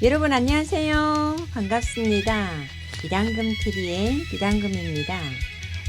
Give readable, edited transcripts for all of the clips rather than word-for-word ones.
여러분 안녕하세요. 반갑습니다. 비단금TV의 비단금입니다.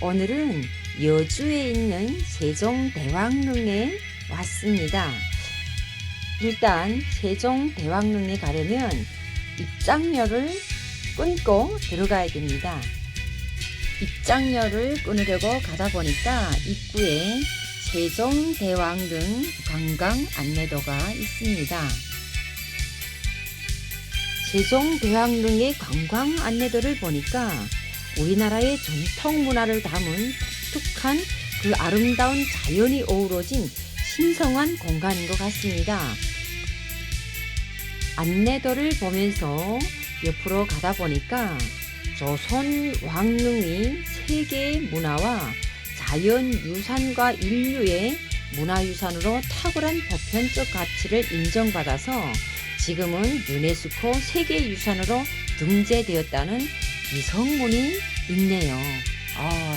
오늘은 여주에 있는 세종대왕릉에 왔습니다. 일단 세종대왕릉에 가려면 입장료를 끊고 들어가야 됩니다. 입장료를 끊으려고 가다 보니까 입구에 세종대왕릉 관광 안내도가 있습니다. 세종대왕릉의 관광 안내도를 보니까 우리나라의 전통 문화를 담은 독특한 그 아름다운 자연이 어우러진 신성한 공간인 것 같습니다. 안내도를 보면서 옆으로 가다 보니까 조선 왕릉이 세계의 문화와 자연유산과 인류의 문화유산으로 탁월한 보편적 가치를 인정받아서 지금은 유네스코 세계유산으로 등재되었다는 이성문이 있네요.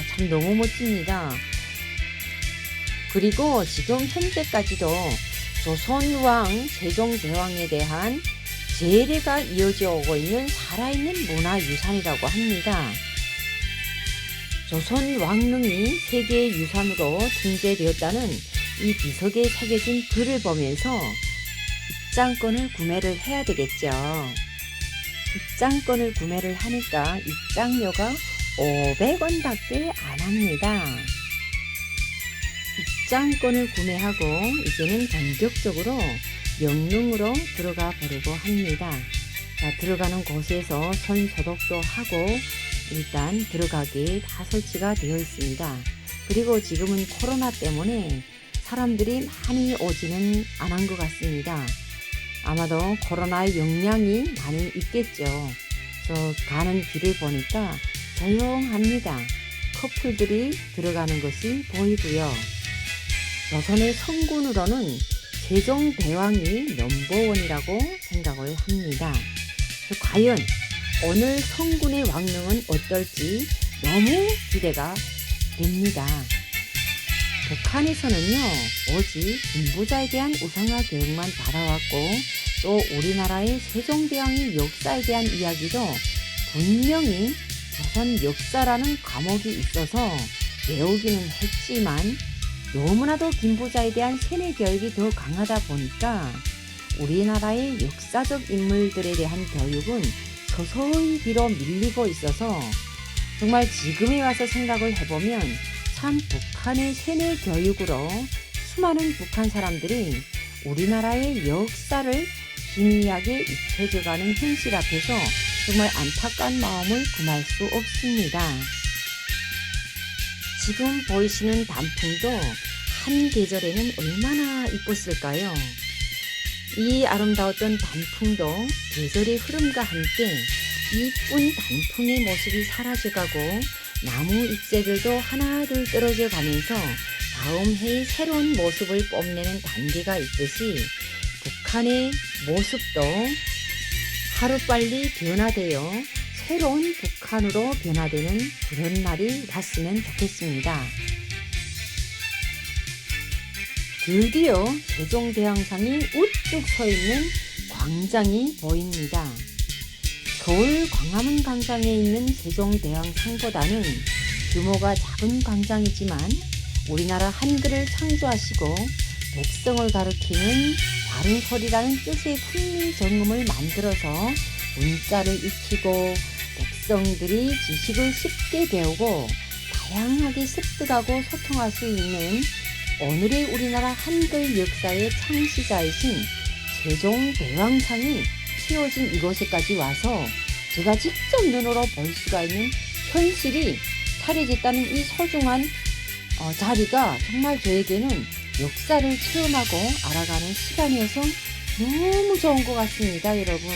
참 너무 멋집니다. 그리고 지금 현재까지도 조선왕 세종대왕에 대한 제례가 이어져 오고 있는 살아있는 문화유산이라고 합니다. 조선 왕릉이 세계유산으로 등재되었다는 이 비석에 새겨진 글을 보면서 입장권을 구매를 해야 되겠죠. 입장권을 구매를 하니까 입장료가 500원 밖에 안 합니다. 입장권을 구매하고 이제는 본격적으로 영릉으로 들어가 보려고 합니다. 자, 들어가는 곳에서 손 소독도 하고 일단 들어가기 다 설치가 되어 있습니다. 그리고 지금은 코로나 때문에 사람들이 많이 오지는 않은 것 같습니다. 아마도 코로나의 영향이 많이 있겠죠. 저 가는 길을 보니까 조용합니다. 커플들이 들어가는 것이 보이고요. 조선의 성군으로는 세종대왕이 넘버원이라고 생각을 합니다. 과연 오늘 성군의 왕릉은 어떨지 너무 기대가 됩니다. 북한에서는요, 오직 김부자에 대한 우상화 교육만 받아왔고 또 우리나라의 세종대왕의 역사에 대한 이야기도 분명히 조선 역사라는 과목이 있어서 배우기는 했지만 너무나도 김부자에 대한 세뇌 교육이 더 강하다 보니까 우리나라의 역사적 인물들에 대한 교육은 서서히 뒤로 밀리고 있어서 정말 지금에 와서 생각을 해보면 참 북한의 세뇌 교육으로 수많은 북한 사람들이 우리나라의 역사를 희미하게 잊혀져가는 현실 앞에서 정말 안타까운 마음을 금할 수 없습니다. 지금 보이시는 단풍도 한 계절에는 얼마나 이뻤을까요? 이 아름다웠던 단풍도 계절의 흐름과 함께 이쁜 단풍의 모습이 사라져가고 나무 잎새들도 하나둘 떨어져 가면서 다음 해의 새로운 모습을 뽐내는 단계가 있듯이 북한의 모습도 하루빨리 변화되어 새로운 북한으로 변화되는 그런 날이 왔으면 좋겠습니다. 드디어 세종대왕상이 우뚝 서 있는 광장이 보입니다. 서울 광화문 광장에 있는 세종대왕상보다는 규모가 작은 광장이지만 우리나라 한글을 창조하시고 백성을 가리키는 바른 소리라는 뜻의 훈민정음을 만들어서 문자를 익히고 백성들이 지식을 쉽게 배우고 다양하게 습득하고 소통할 수 있는 오늘의 우리나라 한글 역사의 창시자이신 세종대왕상이 세워진 이곳에까지 와서 제가 직접 눈으로 볼 수가 있는 현실이 차려졌다는 이 소중한 자리가 정말 저에게는 역사를 체험하고 알아가는 시간이어서 너무 좋은 것 같습니다, 여러분.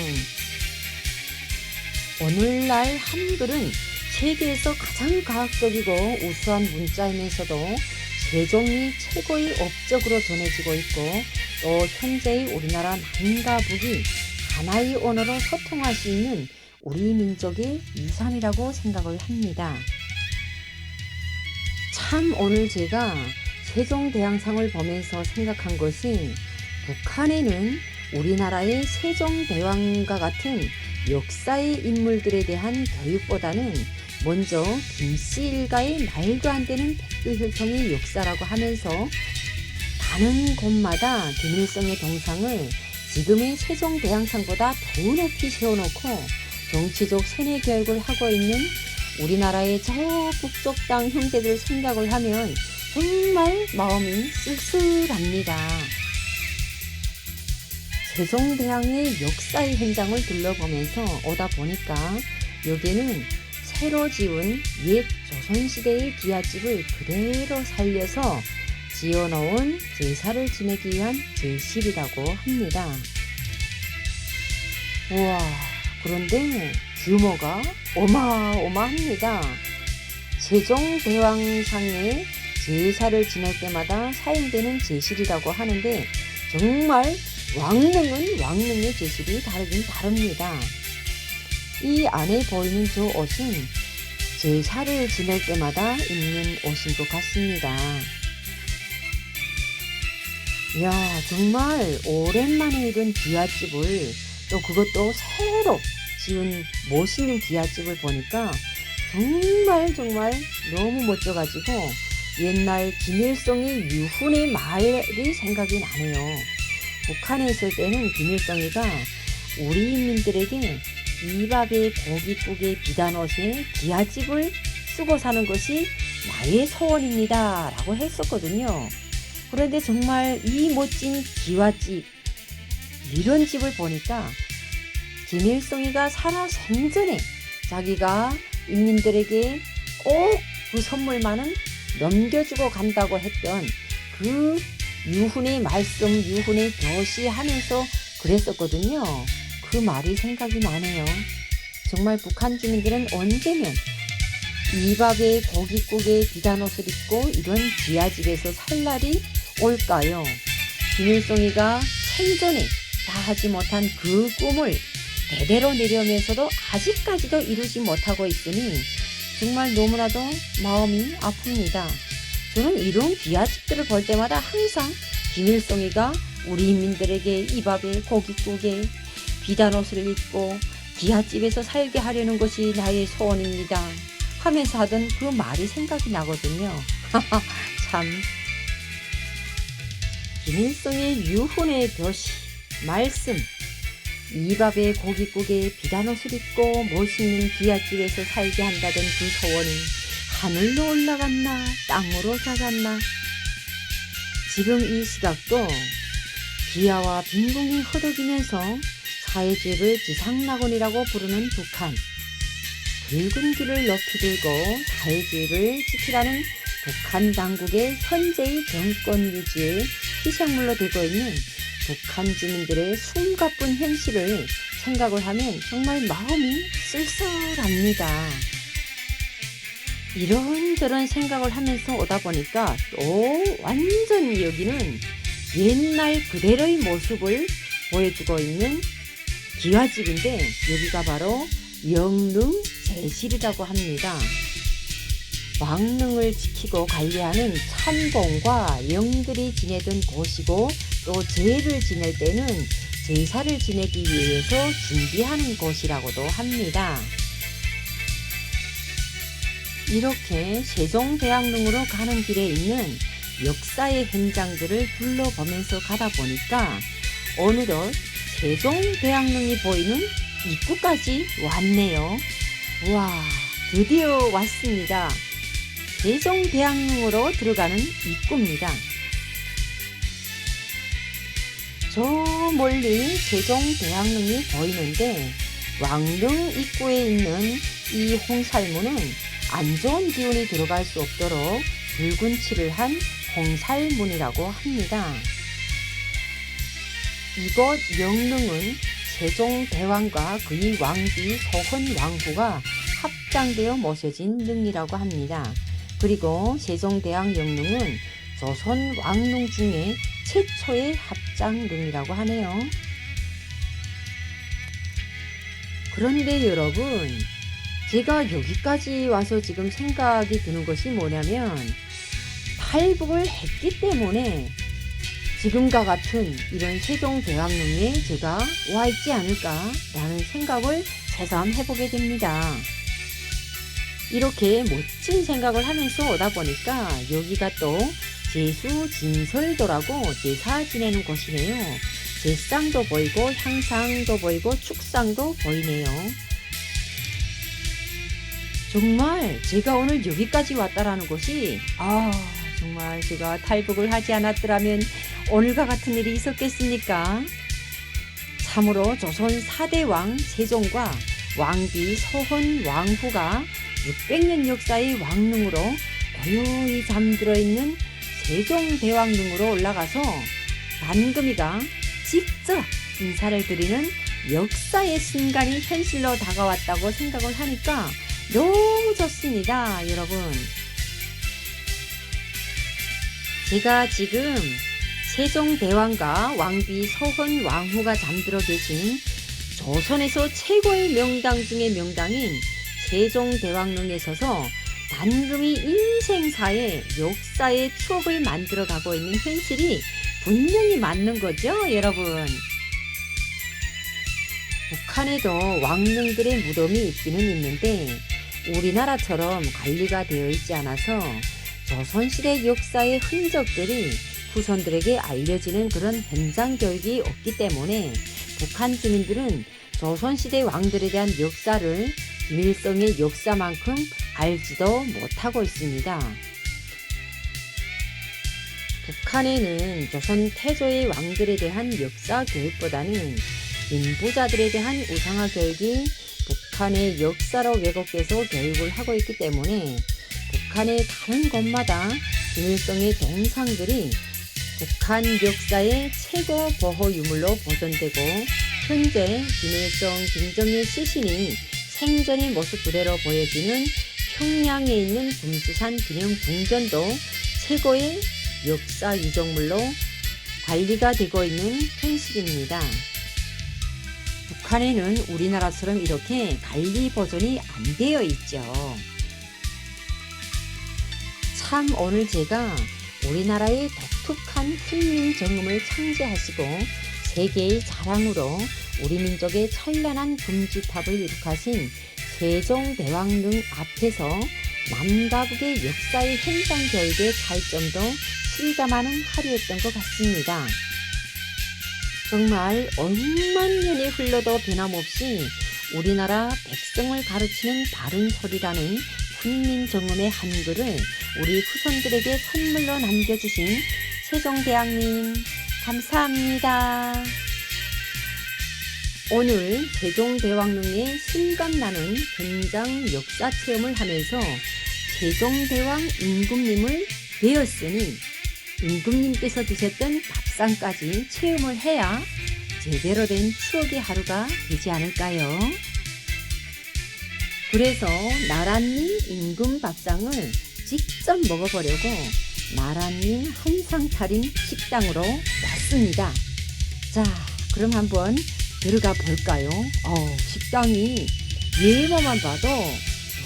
오늘날 한글은 세계에서 가장 과학적이고 우수한 문자이면서도 세종이 최고의 업적으로 전해지고 있고 또 현재의 우리나라 남과 북이 하나의 언어로 소통할 수 있는 우리 민족의 유산이라고 생각을 합니다. 참 오늘 제가 세종대왕상을 보면서 생각한 것이 북한에는 우리나라의 세종대왕과 같은 역사의 인물들에 대한 교육보다는 먼저 김씨 일가의 말도 안 되는 백두혈통의 역사라고 하면서 가는 곳마다 김일성의 동상을 지금의 세종대왕상보다 더 높이 세워놓고 정치적 세뇌 교육을 하고 있는 우리나라의 저 북쪽 땅 형제들 생각을 하면 정말 마음이 쓸쓸합니다. 세종대왕의 역사의 현장을 둘러보면서 오다 보니까 여기는 새로 지은 옛 조선시대의 기와집을 그대로 살려서 지어놓은 제사를 지내기 위한 제실이라고 합니다. 우와, 그런데 규모가 어마어마합니다. 세종대왕상에 제사를 지낼 때마다 사용되는 제실이라고 하는데 정말 왕릉은 왕릉의 제실이 다르긴 다릅니다. 이 안에 보이는 저 옷은 제사를 지낼 때마다 입는 옷인 것 같습니다. 이야, 정말 오랜만에 입은 기와집을 또 그것도 새로 지은 멋있는 기와집을 보니까 정말 너무 멋져가지고 옛날 김일성의 유훈의 말이 생각이 나네요. 북한에 있을 때는 김일성이가 우리 인민들에게 이밥에 고깃국에 비단옷에 기와집을 쓰고 사는 것이 나의 소원입니다 라고 했었거든요. 그런데 정말 이 멋진 기와집, 이런 집을 보니까 김일성이가 살아 생전에 자기가 인민들에게 꼭 그 선물만은 넘겨주고 간다고 했던 그 유훈의 말씀, 유훈의 교시하면서 그랬었거든요. 그 말이 생각이 나네요. 정말 북한 주민들은 언제면 이밥에 고깃국에 비단옷을 입고 이런 기와집에서 살 날이 올까요? 김일성이가 생전에 다 하지 못한 그 꿈을 대대로 내려오면서도 아직까지도 이루지 못하고 있으니 정말 너무나도 마음이 아픕니다. 저는 이런 기와집들을 볼 때마다 항상 김일성이가 우리 인민들에게 이밥에 고깃국에 비단옷을 입고 기와집에서 살게 하려는 것이 나의 소원입니다 하면서 하던 그 말이 생각이 나거든요. 참, 김일성의 유훈의 교시, 말씀, 이밥에 고깃국에 비단옷을 입고 멋있는 기와집에서 살게 한다던 그 소원이 하늘로 올라갔나 땅으로 닿았나. 지금 이 시각도 기아와 빈궁이 허덕이면서 사회주의를 지상낙원이라고 부르는 북한, 붉은 길을 높이 들고 사회주의를 지키라는 북한 당국의 현재의 정권 유지에 희생물로 되고 있는 북한 주민들의 숨가쁜 현실을 생각을 하면 정말 마음이 쓸쓸합니다. 이런저런 생각을 하면서 오다 보니까 또 완전 여기는 옛날 그대로의 모습을 보여주고 있는 기와집인데 여기가 바로 영릉 제실이라고 합니다. 왕릉을 지키고 관리하는 참봉과 영들이 지내던 곳이고 또 제를 지낼 때는 제사를 지내기 위해서 준비하는 곳이라고도 합니다. 이렇게 세종대왕릉으로 가는 길에 있는 역사의 현장들을 둘러보면서 가다 보니까 어느덧 세종대왕릉이 보이는 입구까지 왔네요. 와, 드디어 왔습니다. 세종대왕릉으로 들어가는 입구입니다. 저 멀리 세종대왕릉이 보이는데 왕릉 입구에 있는 이 홍살문은 안 좋은 기운이 들어갈 수 없도록 붉은 칠을 한 홍살문이라고 합니다. 이곳 영릉은 세종대왕과 그의 왕비 소헌왕후가 합장되어 모셔진 능이라고 합니다. 그리고 세종대왕 영릉은 조선 왕릉 중에 최초의 합장릉이라고 하네요. 그런데 여러분, 제가 여기까지 와서 지금 생각이 드는 것이 뭐냐면 탈북을 했기 때문에 지금과 같은 이런 세종대왕릉에 제가 와 있지 않을까라는 생각을 새삼 해보게 됩니다. 이렇게 멋진 생각을 하면서 오다 보니까 여기가 또 제수진설도라고 제사 지내는 곳이네요. 제상도 보이고 향상도 보이고 축상도 보이네요. 정말 제가 오늘 여기까지 왔다라는 것이 정말 제가 탈북을 하지 않았더라면 오늘과 같은 일이 있었겠습니까? 참으로 조선 4대 왕 세종과 왕비 서헌 왕후가 600년 역사의 왕릉으로 고요히 잠들어 있는 세종대왕릉으로 올라가서 단금이가 직접 인사를 드리는 역사의 순간이 현실로 다가왔다고 생각을 하니까 너무 좋습니다, 여러분. 제가 지금 세종대왕과 왕비 서헌 왕후가 잠들어 계신 조선에서 최고의 명당 중의 명당인 세종대왕릉에 서서 단금이 인생사의 역사의 추억을 만들어 가고 있는 현실이 분명히 맞는 거죠, 여러분. 북한에도 왕릉들의 무덤이 있기는 있는데 우리나라처럼 관리가 되어 있지 않아서 조선시대 역사의 흔적들이 후손들에게 알려지는 그런 현장 교육이 없기 때문에 북한 주민들은 조선시대 왕들에 대한 역사를 김일성의 역사만큼 알지도 못하고 있습니다. 북한에는 조선 태조의 왕들에 대한 역사 교육보다는 인부자들에 대한 우상화 교육이 북한의 역사로 왜곡돼서 교육을 하고 있기 때문에 북한의 다른 곳마다 김일성의 동상들이 북한 역사의 최고 보호 유물로 보존되고 현재 김일성, 김정일 시신이 생전의 모습 그대로 보여지는 평양에 있는 금수산 기념궁전도 최고의 역사 유적물로 관리가 되고 있는 현실입니다. 북한에는 우리나라처럼 이렇게 관리 보존이 안 되어 있죠. 참 오늘 제가 우리나라의 독특한 훈민정음을 창제하시고 세계의 자랑으로 우리 민족의 찬란한 금지탑을 이룩하신 세종대왕릉 앞에서 남과 북의 역사의 현장 교육의 차이점도 실감하는 하루였던 것 같습니다. 정말 억만 년이 흘러도 변함없이 우리나라 백성을 가르치는 바른 소리라는 훈민정음의 한글을 우리 후손들에게 선물로 남겨주신 세종대왕님 감사합니다. 오늘 세종대왕릉의 실감나는 현장 역사 체험을 하면서 세종대왕 임금님을 배웠으니 임금님께서 드셨던 밥상까지 체험을 해야 제대로 된 추억의 하루가 되지 않을까요? 그래서 나란님 임금 밥상을 직접 먹어보려고 나란님 한상 차린 식당으로 왔습니다. 자, 그럼 한번 들어가 볼까요? 식당이 외모만 봐도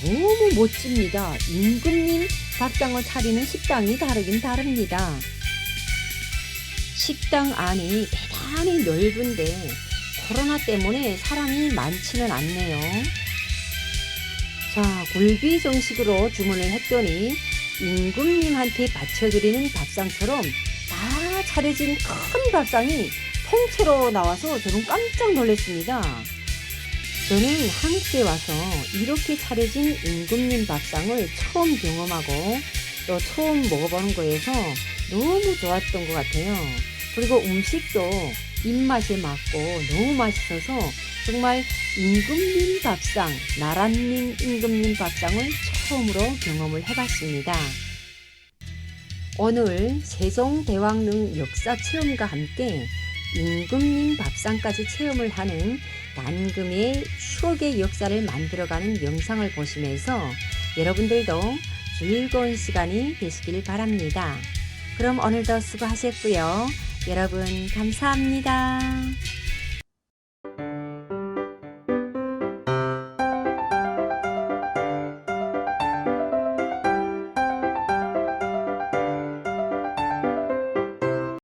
너무 멋집니다. 임금님 밥상을 차리는 식당이 다르긴 다릅니다. 식당 안이 대단히 넓은데 코로나 때문에 사람이 많지는 않네요. 자, 굴비 정식으로 주문을 했더니 임금님한테 바쳐드리는 밥상처럼 다 차려진 큰 밥상이 통째로 나와서 저는 깜짝 놀랐습니다. 저는 한국에 와서 이렇게 차려진 임금님 밥상을 처음 경험하고 또 처음 먹어보는 거여서 너무 좋았던 것 같아요. 그리고 음식도 입맛에 맞고 너무 맛있어서 정말 임금님 밥상, 나란님 임금님 밥상을 처음으로 경험을 해봤습니다. 오늘 세종대왕릉 역사 체험과 함께 임금님 밥상까지 체험을 하는 단금의 추억의 역사를 만들어가는 영상을 보시면서 여러분들도 즐거운 시간이 되시길 바랍니다. 그럼 오늘도 수고하셨고요. 여러분 감사합니다.